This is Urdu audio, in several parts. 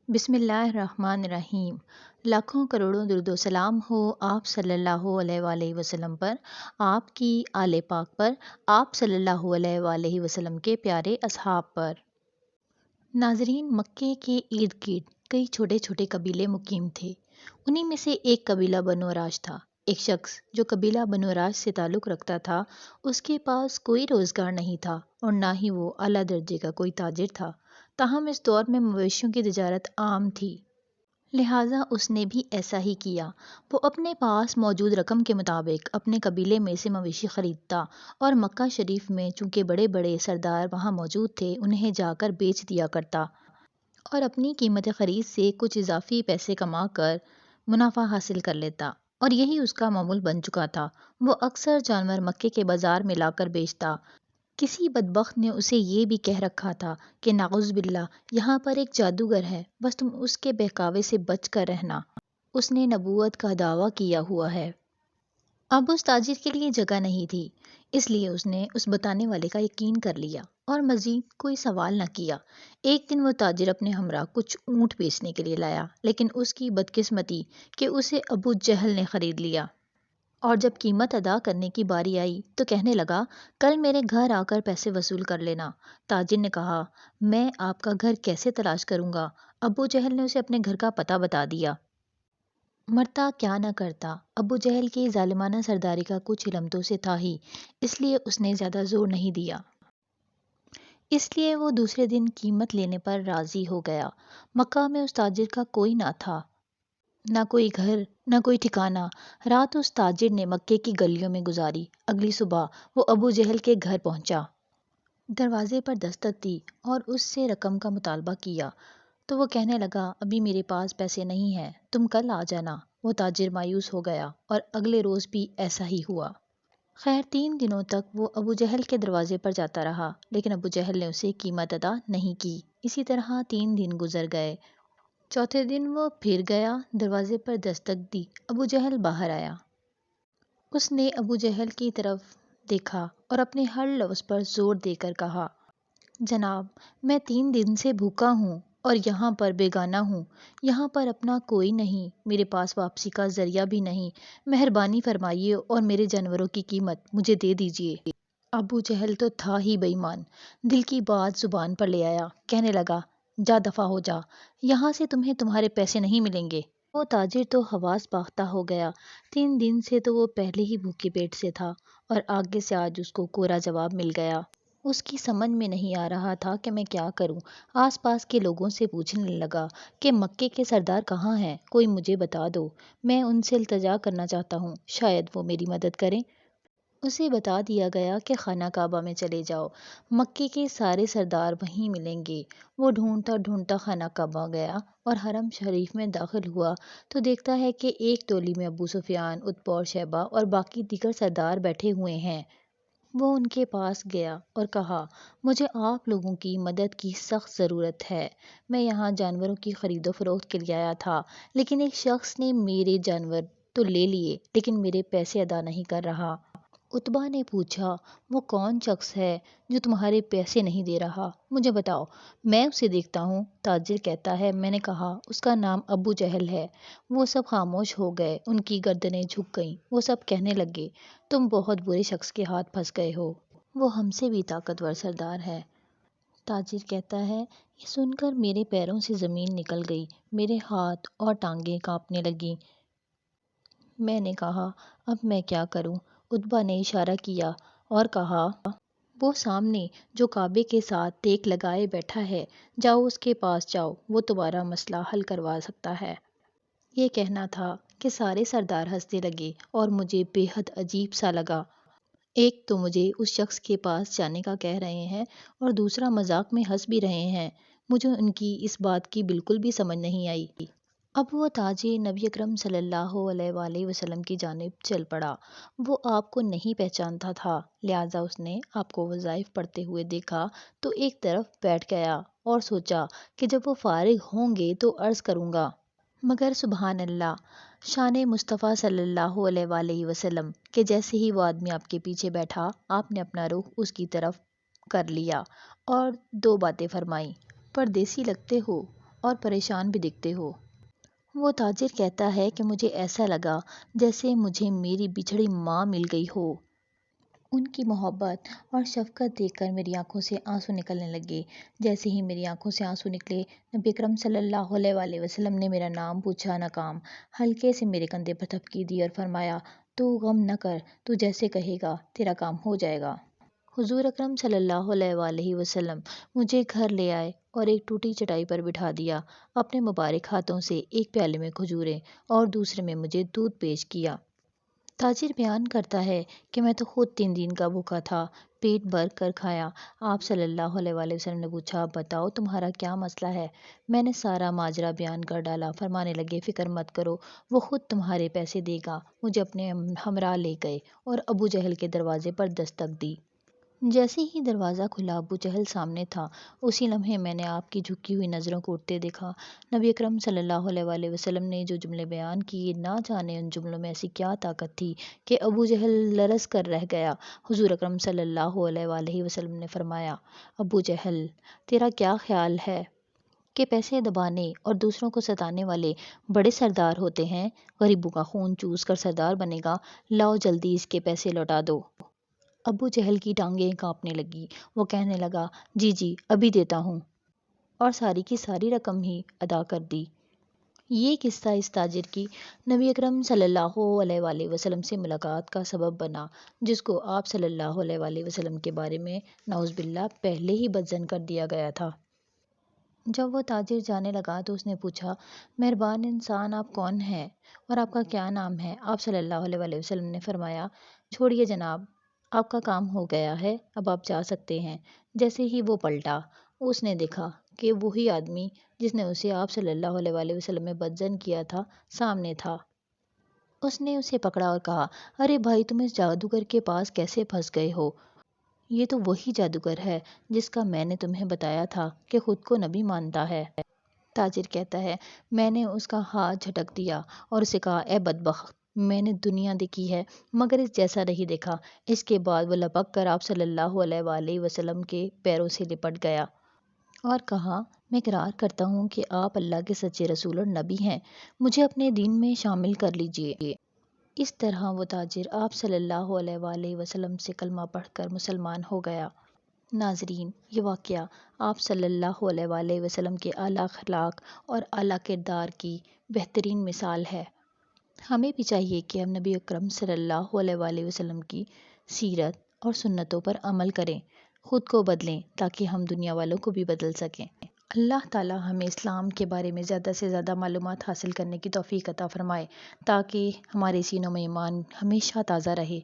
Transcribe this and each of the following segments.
بسم اللہ الرحمن الرحیم۔ لاکھوں کروڑوں درود و سلام ہو آپ صلی اللہ علیہ وآلہ وسلم پر، آپ کی آل پاک پر، آپ صلی اللہ علیہ وآلہ وسلم کے پیارے اصحاب پر۔ ناظرین، مکے کے ارد گرد کئی چھوٹے چھوٹے قبیلے مقیم تھے۔ انہی میں سے ایک قبیلہ بنو راج تھا۔ ایک شخص جو قبیلہ بنو راج سے تعلق رکھتا تھا، اس کے پاس کوئی روزگار نہیں تھا اور نہ ہی وہ اعلیٰ درجے کا کوئی تاجر تھا۔ تاہم اس دور میں مویشیوں کی تجارت عام تھی، لہٰذا اس نے بھی ایسا ہی کیا۔ وہ اپنے پاس موجود رقم کے مطابق اپنے قبیلے میں سے مویشی خریدتا اور مکہ شریف میں چونکہ بڑے بڑے سردار وہاں موجود تھے، انہیں جا کر بیچ دیا کرتا اور اپنی قیمت خرید سے کچھ اضافی پیسے کما کر منافع حاصل کر لیتا، اور یہی اس کا معمول بن چکا تھا۔ وہ اکثر جانور مکے کے بازار میں لا کر بیچتا۔ کسی بدبخت نے اسے یہ بھی کہہ رکھا تھا کہ نعوذ باللہ، یہاں پر ایک جادوگر ہے، بس تم اس کے بہکاوے سے بچ کر رہنا، اس نے نبوت کا دعویٰ کیا ہوا ہے۔ اب اس تاجر کے لیے جگہ نہیں تھی، اس لیے اس نے اس بتانے والے کا یقین کر لیا اور مزید کوئی سوال نہ کیا۔ ایک دن وہ تاجر اپنے ہمراہ کچھ اونٹ بیچنے کے لیے لایا، لیکن اس کی بدقسمتی کہ اسے ابو جہل نے خرید لیا، اور جب قیمت ادا کرنے کی باری آئی تو کہنے لگا، کل میرے گھر آ کر پیسے وصول کر لینا۔ تاجر نے کہا، میں آپ کا گھر کیسے تلاش کروں گا؟ ابو جہل نے اسے اپنے گھر کا پتہ بتا دیا۔ مرتا کیا نہ کرتا، ابو جہل کی ظالمانہ سرداری کا کچھ علم تو اسے تھا ہی، اس لیے اس نے زیادہ زور نہیں دیا۔ اس لیے وہ دوسرے دن قیمت لینے پر راضی ہو گیا۔ مکہ میں اس تاجر کا کوئی نہ تھا، نہ کوئی گھر، نہ کوئی ٹھکانہ۔ رات اس تاجر نے مکے کی گلیوں میں گزاری۔ اگلی صبح وہ ابو جہل کے گھر پہنچا، دروازے پر دستک دی اور اس سے رقم کا مطالبہ کیا تو وہ کہنے لگا، ابھی میرے پاس پیسے نہیں ہیں، تم کل آ جانا۔ وہ تاجر مایوس ہو گیا اور اگلے روز بھی ایسا ہی ہوا۔ خیر 3 دنوں تک وہ ابو جہل کے دروازے پر جاتا رہا، لیکن ابو جہل نے اسے قیمت ادا نہیں کی۔ اسی طرح 3 دن گزر گئے۔ چوتھے دن وہ پھر گیا، دروازے پر دستک دی، ابو جہل باہر آیا۔ اس نے ابو جہل کی طرف دیکھا اور اپنے ہر لفظ پر زور دے کر کہا، جناب، میں 3 دن سے بھوکا ہوں اور یہاں پر بیگانہ ہوں، یہاں پر اپنا کوئی نہیں، میرے پاس واپسی کا ذریعہ بھی نہیں، مہربانی فرمائیے اور میرے جانوروں کی قیمت مجھے دے دیجیے۔ ابو جہل تو تھا ہی بے ایمان، دل کی بات زبان پر لے آیا، کہنے لگا، جا دفع ہو جا، یہاں سے تمہیں تمہارے پیسے نہیں ملیں گے۔ وہ تاجر تو حواس باختہ ہو گیا۔ 3 دن سے تو وہ پہلے ہی بھوکے پیٹ سے تھا اور آگے سے آج اس کو کورا جواب مل گیا۔ اس کی سمجھ میں نہیں آ رہا تھا کہ میں کیا کروں۔ آس پاس کے لوگوں سے پوچھنے لگا کہ مکے کے سردار کہاں ہیں، کوئی مجھے بتا دو، میں ان سے التجا کرنا چاہتا ہوں، شاید وہ میری مدد کریں۔ اسے بتا دیا گیا کہ خانہ کعبہ میں چلے جاؤ، مکے کے سارے سردار وہیں ملیں گے۔ وہ ڈھونڈتا ڈھونڈتا خانہ کعبہ گیا اور حرم شریف میں داخل ہوا تو دیکھتا ہے کہ ایک ٹولی میں ابو سفیان، عتبہ اور شیبہ اور باقی دیگر سردار بیٹھے ہوئے ہیں۔ وہ ان کے پاس گیا اور کہا، مجھے آپ لوگوں کی مدد کی سخت ضرورت ہے۔ میں یہاں جانوروں کی خرید و فروخت کے لیے آیا تھا، لیکن ایک شخص نے میرے جانور تو لے لیے لیکن میرے پیسے ادا نہیں کر رہا۔ عتبہ نے پوچھا، وہ کون شخص ہے جو تمہارے پیسے نہیں دے رہا؟ مجھے بتاؤ، میں اسے دیکھتا ہوں۔ تاجر کہتا ہے، میں نے کہا، اس کا نام ابو جہل ہے۔ وہ سب خاموش ہو گئے، ان کی گردنیں جھک گئیں۔ وہ سب کہنے لگے، تم بہت برے شخص کے ہاتھ پھنس گئے ہو، وہ ہم سے بھی طاقتور سردار ہے۔ تاجر کہتا ہے، یہ سن کر میرے پیروں سے زمین نکل گئی، میرے ہاتھ اور ٹانگیں کانپنے لگیں۔ میں نے کہا، اب میں کیا کروں؟ عتبہ نے اشارہ کیا اور کہا، وہ سامنے جو کعبے کے ساتھ ٹیک لگائے بیٹھا ہے، جاؤ اس کے پاس جاؤ، وہ تمہارا مسئلہ حل کروا سکتا ہے۔ یہ کہنا تھا کہ سارے سردار ہنسنے لگے اور مجھے بے حد عجیب سا لگا۔ ایک تو مجھے اس شخص کے پاس جانے کا کہہ رہے ہیں اور دوسرا مذاق میں ہنس بھی رہے ہیں۔ مجھے ان کی اس بات کی بالکل بھی سمجھ نہیں آئی۔ اب وہ تاجر نبی اکرم صلی اللہ علیہ وآلہ وسلم کی جانب چل پڑا۔ وہ آپ کو نہیں پہچانتا تھا، لہٰذا اس نے آپ کو وظائف پڑھتے ہوئے دیکھا تو ایک طرف بیٹھ گیا اور سوچا کہ جب وہ فارغ ہوں گے تو عرض کروں گا، مگر سبحان اللہ، شان مصطفیٰ صلی اللہ علیہ وآلہ وسلم کہ جیسے ہی وہ آدمی آپ کے پیچھے بیٹھا، آپ نے اپنا رخ اس کی طرف کر لیا اور 2 باتیں فرمائیں، پردیسی لگتے ہو، اور پریشان بھی دکھتے ہو۔ وہ تاجر کہتا ہے کہ مجھے ایسا لگا جیسے مجھے میری بچھڑی ماں مل گئی ہو۔ ان کی محبت اور شفقت دیکھ کر میری آنکھوں سے آنسو نکلنے لگے۔ جیسے ہی میری آنکھوں سے آنسو نکلے، نبی اکرم صلی اللہ علیہ وآلہ وسلم نے میرا نام پوچھا، ناکام، ہلکے سے میرے کندھے پر تھپکی دی اور فرمایا، تو غم نہ کر، تو جیسے کہے گا تیرا کام ہو جائے گا۔ حضور اکرم صلی اللہ علیہ وآلہ وسلم مجھے گھر لے آئے اور ایک ٹوٹی چٹائی پر بٹھا دیا۔ اپنے مبارک ہاتھوں سے ایک پیالے میں کھجوریں اور دوسرے میں مجھے دودھ پیش کیا۔ تاجر بیان کرتا ہے کہ میں تو خود 3 دن کا بھوکا تھا، پیٹ بھر کر کھایا۔ آپ صلی اللہ علیہ وآلہ وسلم نے پوچھا، بتاؤ تمہارا کیا مسئلہ ہے؟ میں نے سارا ماجرا بیان کر ڈالا۔ فرمانے لگے، فکر مت کرو، وہ خود تمہارے پیسے دے گا۔ مجھے اپنے ہمراہ لے گئے اور ابو جہل کے دروازے پر دستک دی۔ جیسے ہی دروازہ کھلا، ابو جہل سامنے تھا۔ اسی لمحے میں نے آپ کی جھکی ہوئی نظروں کو اٹھتے دیکھا۔ نبی اکرم صلی اللہ علیہ وآلہ وسلم نے جو جملے بیان کیے، نہ جانے ان جملوں میں ایسی کیا طاقت تھی کہ ابو جہل لرز کر رہ گیا۔ حضور اکرم صلی اللہ علیہ وآلہ وسلم نے فرمایا، ابو جہل، تیرا کیا خیال ہے کہ پیسے دبانے اور دوسروں کو ستانے والے بڑے سردار ہوتے ہیں؟ غریبوں کا خون چوس کر سردار بنے گا؟ لاؤ جلدی اس کے پیسے لوٹا دو۔ ابو جہل کی ٹانگیں کانپنے لگی۔ وہ کہنے لگا، جی جی ابھی دیتا ہوں، اور ساری کی ساری رقم ہی ادا کر دی۔ یہ قصہ اس تاجر کی نبی اکرم صلی اللہ علیہ وآلہ وسلم سے ملاقات کا سبب بنا، جس کو آپ صلی اللہ علیہ وآلہ وسلم کے بارے میں نعوذ باللہ پہلے ہی بدظن کر دیا گیا تھا۔ جب وہ تاجر جانے لگا تو اس نے پوچھا، مہربان انسان آپ کون ہیں اور آپ کا کیا نام ہے؟ آپ صلی اللہ علیہ وآلہ وسلم نے فرمایا، چھوڑیے جناب، آپ کا کام ہو گیا ہے، اب آپ جا سکتے ہیں۔ جیسے ہی وہ پلٹا، اس نے دیکھا کہ وہی آدمی جس نے اسے آپ صلی اللہ علیہ وآلہ وسلم میں بدظن کیا تھا، سامنے تھا۔ اس نے اسے پکڑا اور کہا، ارے بھائی، تم اس جادوگر کے پاس کیسے پھنس گئے ہو؟ یہ تو وہی جادوگر ہے جس کا میں نے تمہیں بتایا تھا کہ خود کو نبی مانتا ہے۔ تاجر کہتا ہے، میں نے اس کا ہاتھ جھٹک دیا اور اسے کہا، اے بدبخت، میں نے دنیا دیکھی ہے مگر اس جیسا نہیں دیکھا۔ اس کے بعد وہ لپک کر آپ صلی اللہ علیہ وآلہ وسلم کے پیروں سے لپٹ گیا اور کہا، میں اقرار کرتا ہوں کہ آپ اللہ کے سچے رسول اور نبی ہیں، مجھے اپنے دین میں شامل کر لیجئے۔ اس طرح وہ تاجر آپ صلی اللہ علیہ وآلہ وسلم سے کلمہ پڑھ کر مسلمان ہو گیا۔ ناظرین، یہ واقعہ آپ صلی اللہ علیہ وآلہ وسلم کے اعلیٰ اخلاق اور اعلیٰ کردار کی بہترین مثال ہے۔ ہمیں بھی چاہیے کہ ہم نبی اکرم صلی اللہ علیہ وآلہ وسلم کی سیرت اور سنتوں پر عمل کریں، خود کو بدلیں تاکہ ہم دنیا والوں کو بھی بدل سکیں۔ اللہ تعالی ہمیں اسلام کے بارے میں زیادہ سے زیادہ معلومات حاصل کرنے کی توفیق عطا فرمائے تاکہ ہمارے سینوں میں ایمان ہمیشہ تازہ رہے۔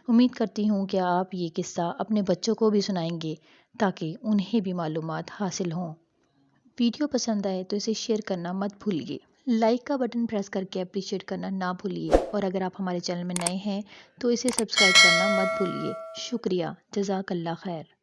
امید کرتی ہوں کہ آپ یہ قصہ اپنے بچوں کو بھی سنائیں گے تاکہ انہیں بھی معلومات حاصل ہوں۔ ویڈیو پسند آئے تو اسے شیئر کرنا مت بھولیے، لائک کا بٹن پریس کر کے اپریشیٹ کرنا نہ بھولیے، اور اگر آپ ہمارے چینل میں نئے ہیں تو اسے سبسکرائب کرنا مت بھولیے۔ شکریہ، جزاک اللہ خیر۔